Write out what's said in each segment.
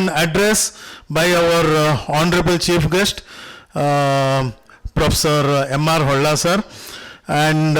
an address by our Honorable Chief Guest, Professor M R Holla sir. And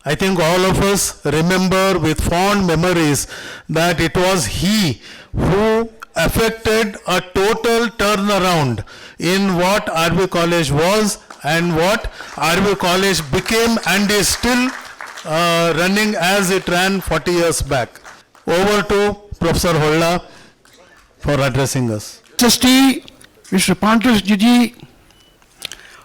I think all of us remember with fond memories that it was he who effected a total turnaround in what RV College was and what RV College became and is still running as it ran 40 years back. Over to Professor Holla for addressing us. Trustee Mr. Pantas Gigi,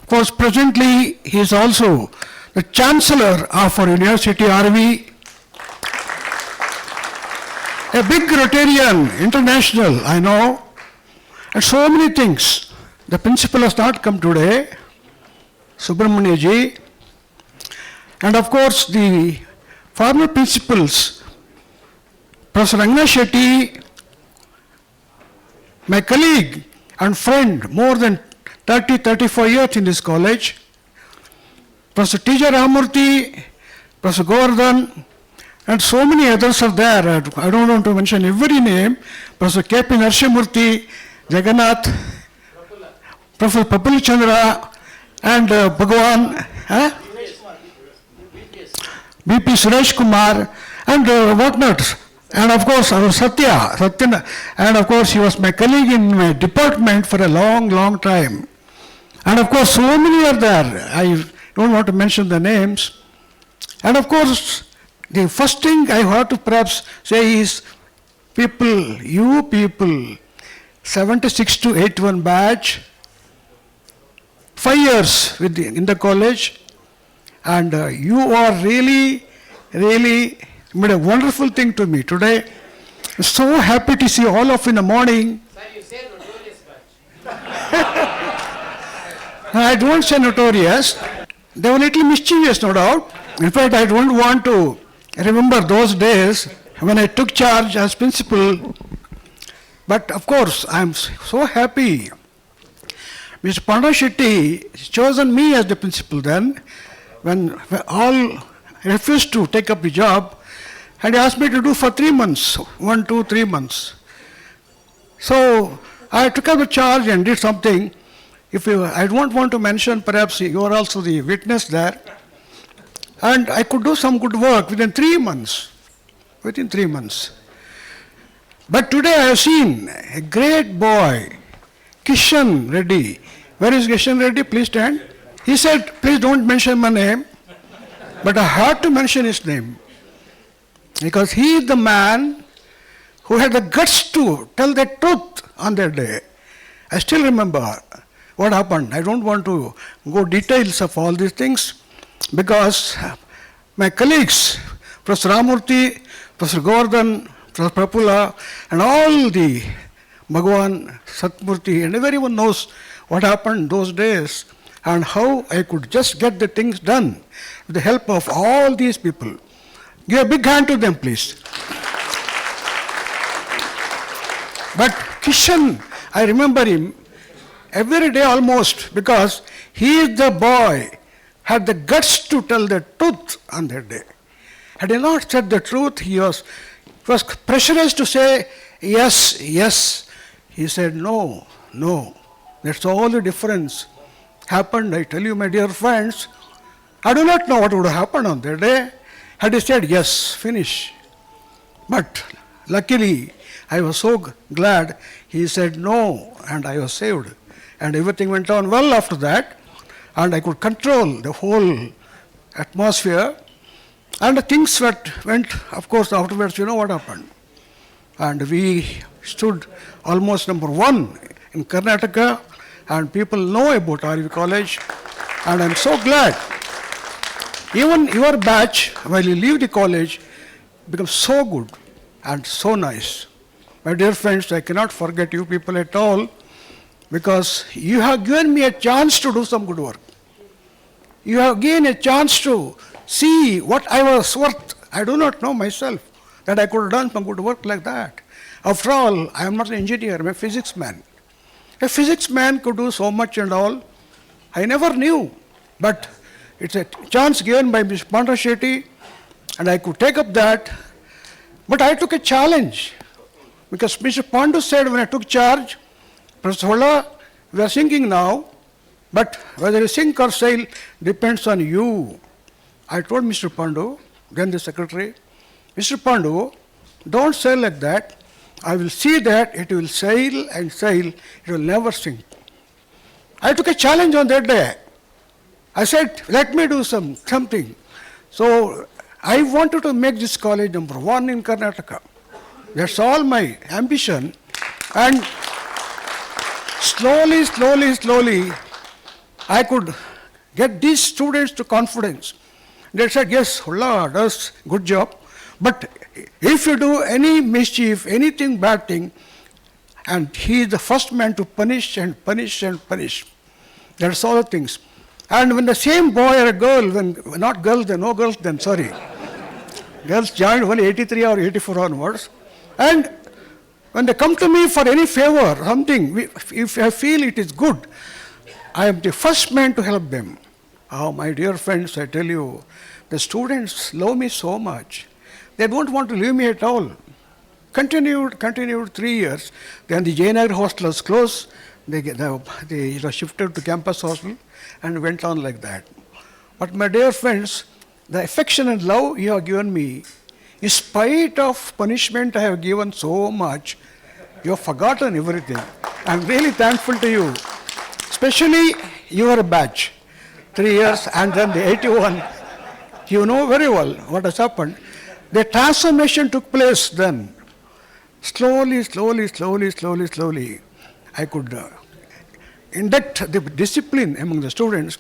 of course presently he is also the Chancellor of our University RV, a big Rotarian, international, I know, and so many things. The principal has not come today, Subramanya ji, and of course the former principals, Professor Rangana Shetty, my colleague and friend, more than 34 years in this college, Professor T.J. Ramurthy, Professor Govardhan, and so many others are there. I don't want to mention every name. Professor K.P. Narshamurthy, Jagannath, Professor Papali Chandra, and Bhagwan, B.P. Suresh Kumar, and whatnot. And of course, our Satya, and of course, he was my colleague in my department for a long, long time. And of course, so many are there. I don't want to mention the names. And of course, the first thing I have to perhaps say is, people, you people, 76 to 81 batch, 5 years in the college, and you are really made a wonderful thing to me today. So happy to see all of you in the morning. Sir, you say notorious batch. I don't say notorious. They were a little mischievous, no doubt. In fact, I don't want to remember those days when I took charge as principal. But of course, I am so happy. Mr. Pantas Shetty chosen me as the principal then, when all refused to take up the job, and he asked me to do for 3 months, 1, 2, 3 months. So I took up the charge and did something. I don't want to mention, perhaps you are also the witness there. And I could do some good work within 3 months. Within 3 months. But today I have seen a great boy, Kishan Reddy. Where is Kishan Reddy? Please stand. He said, please don't mention my name. But I had to mention his name. Because he is the man who had the guts to tell the truth on that day. I still remember what happened. I don't want to go details of all these things, because my colleagues, Professor Ramurthy, Professor Govardhan, Professor Prapula, and all the Bhagwan, Satmurthy, and everyone knows what happened those days and how I could just get the things done with the help of all these people. Give a big hand to them, please. But Kishan, I remember him every day almost, because he is the boy had the guts to tell the truth on that day. Had he not said the truth, he was pressurized to say yes, yes. He said no, no. That's all the difference happened. I tell you, my dear friends, I do not know what would have happened on that day had he said yes, finish. But luckily, I was so glad he said no, and I was saved. And everything went on well after that, and I could control the whole atmosphere. And the things that went, of course, afterwards, you know what happened. And we stood almost number 1 in Karnataka, and people know about RV College, and I'm so glad. Even your batch, while you leave the college, becomes so good and so nice. My dear friends, I cannot forget you people at all, because you have given me a chance to do some good work. You have given a chance to see what I was worth. I do not know myself that I could have done some good work like that. After all, I am not an engineer, I'm a physics man. A physics man could do so much and all. I never knew, but it's a chance given by Mr. Pantas Shetty, and I could take up that. But I took a challenge, Because Mr. Pandu said when I took charge, Professor Holla, we are sinking now, but whether you sink or sail depends on you. I told Mr. Pandu, then the secretary, Mr. Pandu, don't sail like that. I will see that it will sail and sail, it will never sink. I took a challenge on that day. I said, let me do something. So I wanted to make this college number one in Karnataka. That's all my ambition. And slowly, I could get these students to confidence. They said, yes, Holla does good job, but if you do any mischief, anything bad thing, and he is the first man to punish and punish and punish. That's all the things. And when the same boy or a girl, not girls, then no girls, then sorry. Girls joined only 83 or 84 onwards. And when they come to me for any favor, something, if I feel it is good, I am the first man to help them. Oh, my dear friends, I tell you, the students love me so much. They don't want to leave me at all. Continued 3 years. Then the Jayanagar hostel was closed. They shifted to campus hostel and went on like that. But my dear friends, the affection and love you have given me, in spite of punishment I have given so much, you have forgotten everything. I am really thankful to you. Especially your batch, 3 years and then the 81. You know very well what has happened. The transformation took place then. Slowly, I could induct the discipline among the students,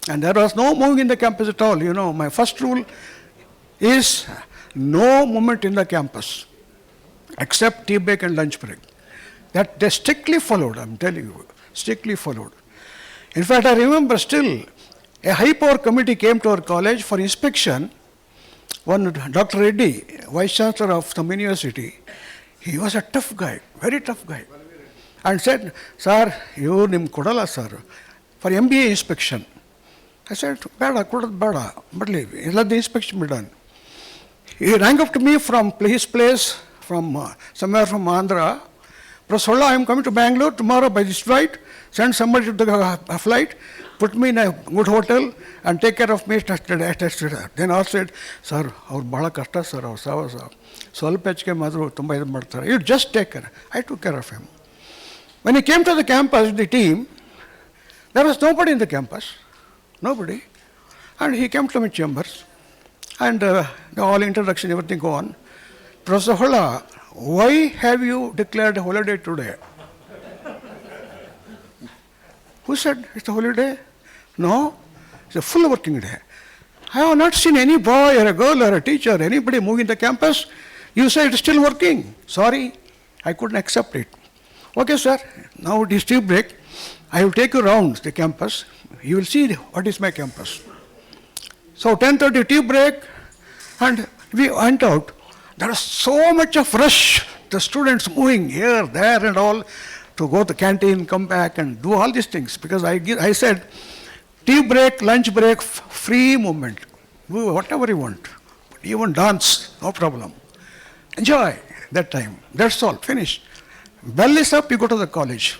and there was no moving in the campus at all. You know, my first rule is no movement in the campus, except tea break and lunch break. That they strictly followed, I'm telling you, strictly followed. In fact, I remember still, a high power committee came to our college for inspection. One Dr. Reddy, Vice Chancellor of some university, he was a tough guy, very tough guy, and said, sir, you nim kodala sir, for MBA inspection. I said, bada, kodad bada, but let the inspection be done. He rang up to me from his place, from somewhere from Andhra. Professor Holla, I am coming to Bangalore tomorrow by this flight. Send somebody to the flight, put me in a good hotel, and take care of me. Then I said, sir, our bala kasta sir, our savasa. Swalpa hechke madru tumba idu martare. You just take care. I took care of him. When he came to the campus, the team, there was nobody in the campus. Nobody. And he came to my chambers. And the all introduction, everything go on. Professor Holla, why have you declared a holiday today? Who said it's a holiday? No, it's a full working day. I have not seen any boy or a girl or a teacher or anybody moving the campus. You say it's still working. Sorry, I couldn't accept it. Okay, sir, now it is tea break. I will take you around the campus. You will see what is my campus. So 10:30 tea break, and we went out. There was so much of rush, the students moving here, there and all, to go to the canteen, come back and do all these things. Because I said, tea break, lunch break, free movement. Do whatever you want. Even dance, no problem. Enjoy that time. That's all, finished. Bell is up, you go to the college.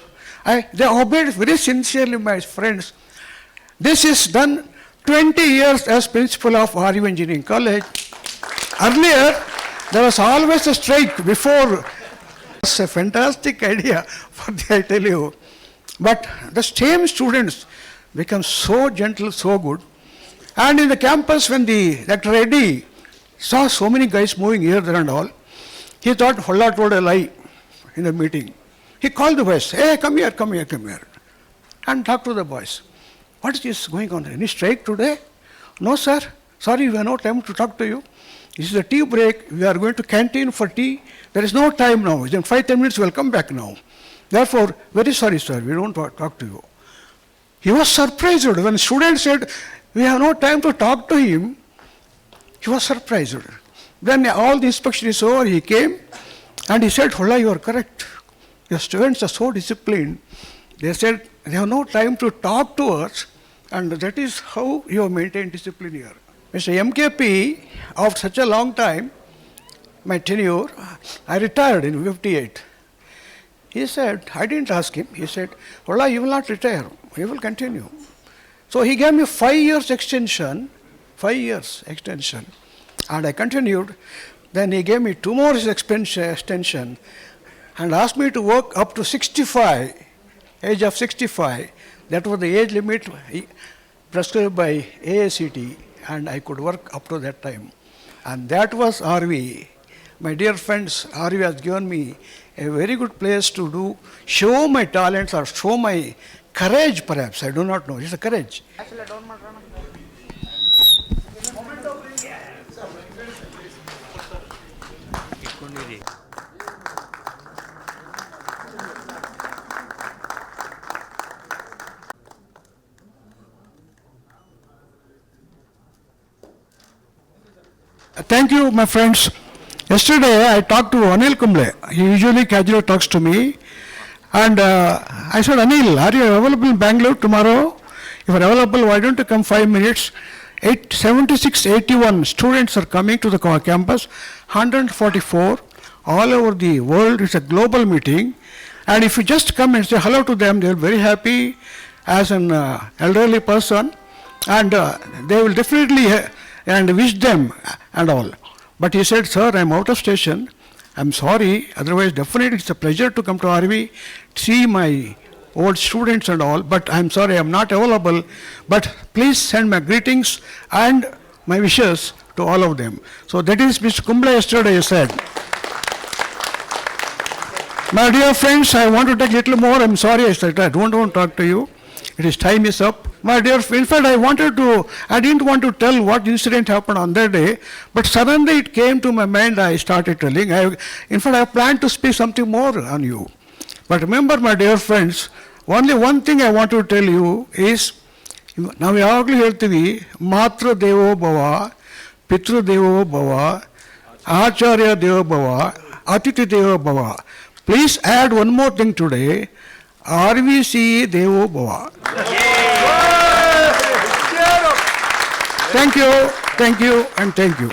They obeyed very sincerely, my friends. This is done 20 years as principal of RU Engineering College. Earlier, there was always a strike before. It's a fantastic idea, I tell you. But the same students become so gentle, so good. And in the campus, when Dr. Reddy saw so many guys moving here, there and all, he thought Holla told a lie in the meeting. He called the boys, hey, come here, and talk to the boys. What is going on? Any strike today? No, sir. Sorry, we have no time to talk to you. This is a tea break. We are going to canteen for tea. There is no time now. In 5-10 minutes, we will come back now. Therefore, very sorry, sir, we don't talk to you. He was surprised when students said, we have no time to talk to him. He was surprised. Then all the inspection is over, he came and he said, Holla, you are correct. Your students are so disciplined. They said, they have no time to talk to us, and that is how you have maintained discipline here. Mr. MKP, after such a long time, my tenure, I retired in 58. He said, I didn't ask him. He said, Holla, you will not retire. You will continue. So he gave me 5 years extension, 5 years extension. And I continued. Then he gave me 2 more years extension and asked me to work up to 65, age of 65. That was the age limit prescribed by AACT, and I could work up to that time. And that was RV. My dear friends, RV has given me a very good place to show my talents or show my courage perhaps. I do not know. It's a courage. Thank you, my friends. Yesterday, I talked to Anil Kumble. He usually casually talks to me. And I said, Anil, are you available in Bangalore tomorrow? If you are available, why don't you come 5 minutes? 7681 students are coming to the campus, 144 all over the world. It's a global meeting. And if you just come and say hello to them, they'll be very happy as an elderly person. And they will definitely and wish them and all. But he said, sir, I'm out of station. I'm sorry. Otherwise, definitely it's a pleasure to come to RV, see my old students and all. But I'm sorry, I'm not available. But please send my greetings and my wishes to all of them. So that is Mr. Kumble yesterday said. My dear friends, I want to take a little more. I'm sorry, I said I don't want to talk to you. It is time is up. My dear, in fact, I didn't want to tell what incident happened on that day, but suddenly it came to my mind, I started telling. In fact, I planned to speak something more on you. But remember, my dear friends, only one thing I want to tell you is, now we ಯಾವಾಗಲೂ ಹೇಳ್ತೀವಿ, ಮಾತೃ ದೇವೋ ಭವ, ಪಿತೃ ದೇವೋ ಭವ, ಆಚಾರ್ಯ ದೇವೋ ಭವ, ಅತಿಥಿ ದೇವೋ ಭವ. Please add one more thing today, RVC Devo Bhava. Thank you, and thank you.